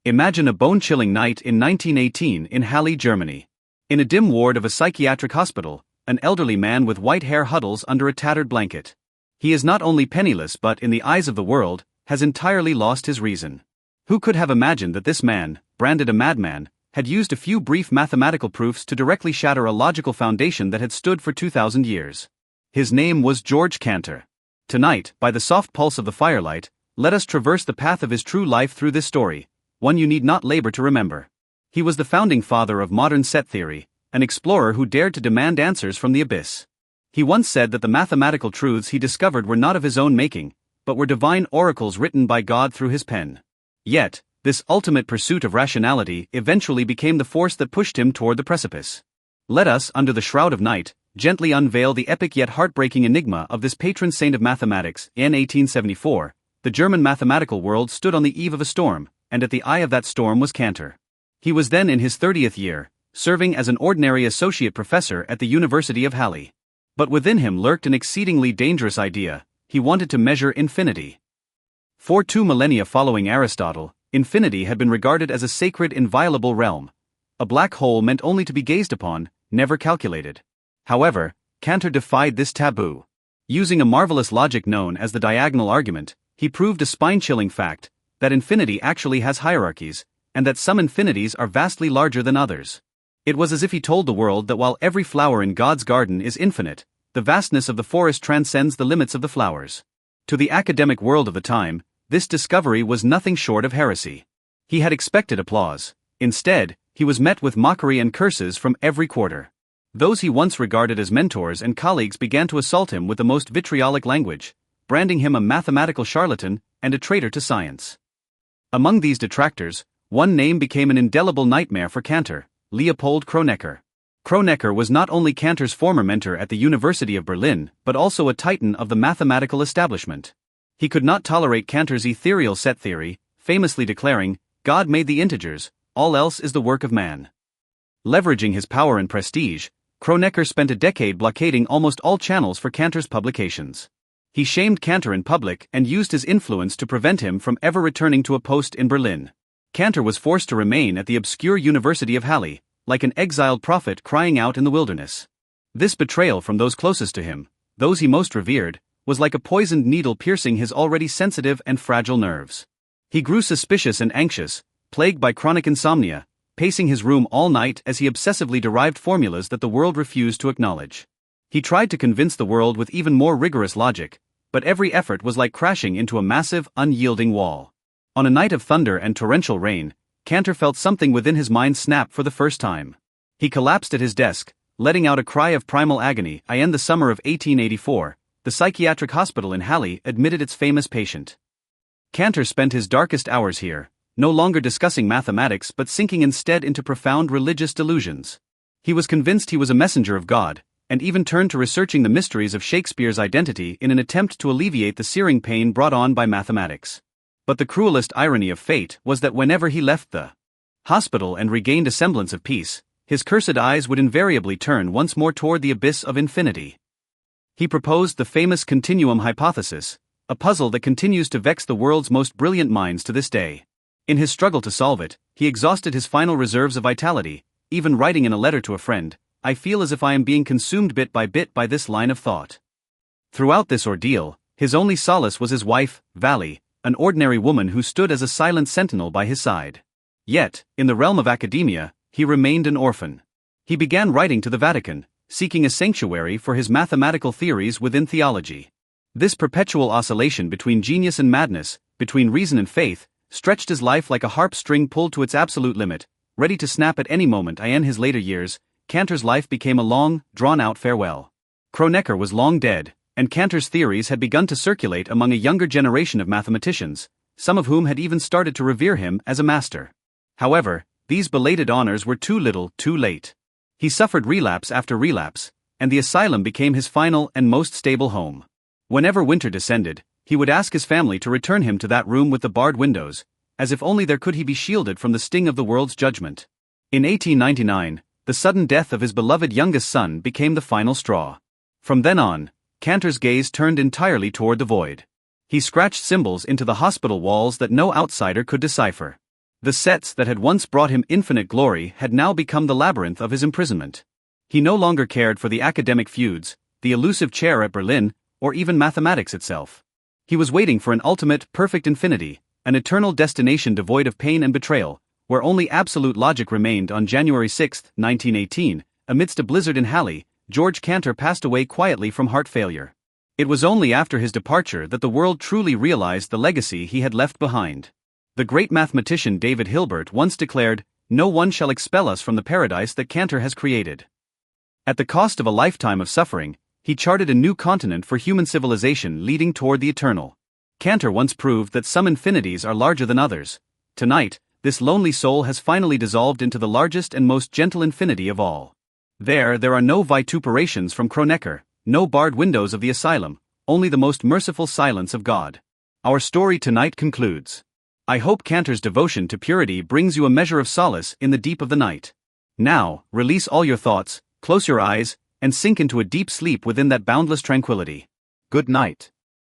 Imagine a bone-chilling night in 1918 in Halle, Germany. In a dim ward of a psychiatric hospital, an elderly man with white hair huddles under a tattered blanket. He is not only penniless but, in the eyes of the world, has entirely lost his reason. Who could have imagined that this man, branded a madman, had used a few brief mathematical proofs to directly shatter a logical foundation that had stood for 2,000 years? His name was George Cantor. Tonight, by the soft pulse of the firelight, let us traverse the path of his true life through this story, one you need not labor to remember. He was the founding father of modern set theory, an explorer who dared to demand answers from the abyss. He once said that the mathematical truths he discovered were not of his own making, but were divine oracles written by God through his pen. Yet, this ultimate pursuit of rationality eventually became the force that pushed him toward the precipice. Let us, under the shroud of night, gently unveil the epic yet heartbreaking enigma of this patron saint of mathematics. In 1874, the German mathematical world stood on the eve of a storm, and at the eye of that storm was Cantor. He was then in his 30th year, serving as an ordinary associate professor at the University of Halle. But within him lurked an exceedingly dangerous idea: he wanted to measure infinity. For 2 millennia following Aristotle, infinity had been regarded as a sacred, inviolable realm, a black hole meant only to be gazed upon, never calculated. However, Cantor defied this taboo. Using a marvelous logic known as the diagonal argument, he proved a spine-chilling fact: that infinity actually has hierarchies, and that some infinities are vastly larger than others. It was as if he told the world that while every flower in God's garden is infinite, the vastness of the forest transcends the limits of the flowers. To the academic world of the time, this discovery was nothing short of heresy. He had expected applause. Instead, he was met with mockery and curses from every quarter. Those he once regarded as mentors and colleagues began to assault him with the most vitriolic language, branding him a mathematical charlatan and a traitor to science. Among these detractors, one name became an indelible nightmare for Cantor: Leopold Kronecker. Kronecker was not only Cantor's former mentor at the University of Berlin, but also a titan of the mathematical establishment. He could not tolerate Cantor's ethereal set theory, famously declaring, "God made the integers, all else is the work of man." Leveraging his power and prestige, Kronecker spent a decade blockading almost all channels for Cantor's publications. He shamed Cantor in public and used his influence to prevent him from ever returning to a post in Berlin. Cantor was forced to remain at the obscure University of Halle, like an exiled prophet crying out in the wilderness. This betrayal from those closest to him, those he most revered, was like a poisoned needle piercing his already sensitive and fragile nerves. He grew suspicious and anxious, plagued by chronic insomnia, pacing his room all night as he obsessively derived formulas that the world refused to acknowledge. He tried to convince the world with even more rigorous logic, but every effort was like crashing into a massive, unyielding wall. On a night of thunder and torrential rain, Cantor felt something within his mind snap for the first time. He collapsed at his desk, letting out a cry of primal agony. In the summer of 1884, the psychiatric hospital in Halle admitted its famous patient. Cantor spent his darkest hours here, no longer discussing mathematics but sinking instead into profound religious delusions. He was convinced he was a messenger of God, and even turned to researching the mysteries of Shakespeare's identity in an attempt to alleviate the searing pain brought on by mathematics. But the cruelest irony of fate was that whenever he left the hospital and regained a semblance of peace, his cursed eyes would invariably turn once more toward the abyss of infinity. He proposed the famous continuum hypothesis, a puzzle that continues to vex the world's most brilliant minds to this day. In his struggle to solve it, he exhausted his final reserves of vitality, even writing in a letter to a friend, "I feel as if I am being consumed bit by this line of thought." Throughout this ordeal, his only solace was his wife, Vally, an ordinary woman who stood as a silent sentinel by his side. Yet, in the realm of academia, he remained an orphan. He began writing to the Vatican, seeking a sanctuary for his mathematical theories within theology. This perpetual oscillation between genius and madness, between reason and faith, stretched his life like a harp string pulled to its absolute limit, ready to snap at any moment. In his later years, Cantor's life became a long, drawn-out farewell. Kronecker was long dead, and Cantor's theories had begun to circulate among a younger generation of mathematicians, some of whom had even started to revere him as a master. However, these belated honors were too little, too late. He suffered relapse after relapse, and the asylum became his final and most stable home. Whenever winter descended, he would ask his family to return him to that room with the barred windows, as if only there could he be shielded from the sting of the world's judgment. In 1899, the sudden death of his beloved youngest son became the final straw. From then on, Cantor's gaze turned entirely toward the void. He scratched symbols into the hospital walls that no outsider could decipher. The sets that had once brought him infinite glory had now become the labyrinth of his imprisonment. He no longer cared for the academic feuds, the elusive chair at Berlin, or even mathematics itself. He was waiting for an ultimate, perfect infinity, an eternal destination devoid of pain and betrayal, where only absolute logic remained. On January 6, 1918, amidst a blizzard in Halle, George Cantor passed away quietly from heart failure. It was only after his departure that the world truly realized the legacy he had left behind. The great mathematician David Hilbert once declared, "No one shall expel us from the paradise that Cantor has created." At the cost of a lifetime of suffering, he charted a new continent for human civilization leading toward the eternal. Cantor once proved that some infinities are larger than others. Tonight, this lonely soul has finally dissolved into the largest and most gentle infinity of all. There are no vituperations from Kronecker, no barred windows of the asylum, only the most merciful silence of God. Our story tonight concludes. I hope Cantor's devotion to purity brings you a measure of solace in the deep of the night. Now, release all your thoughts, close your eyes, and sink into a deep sleep within that boundless tranquility. Good night.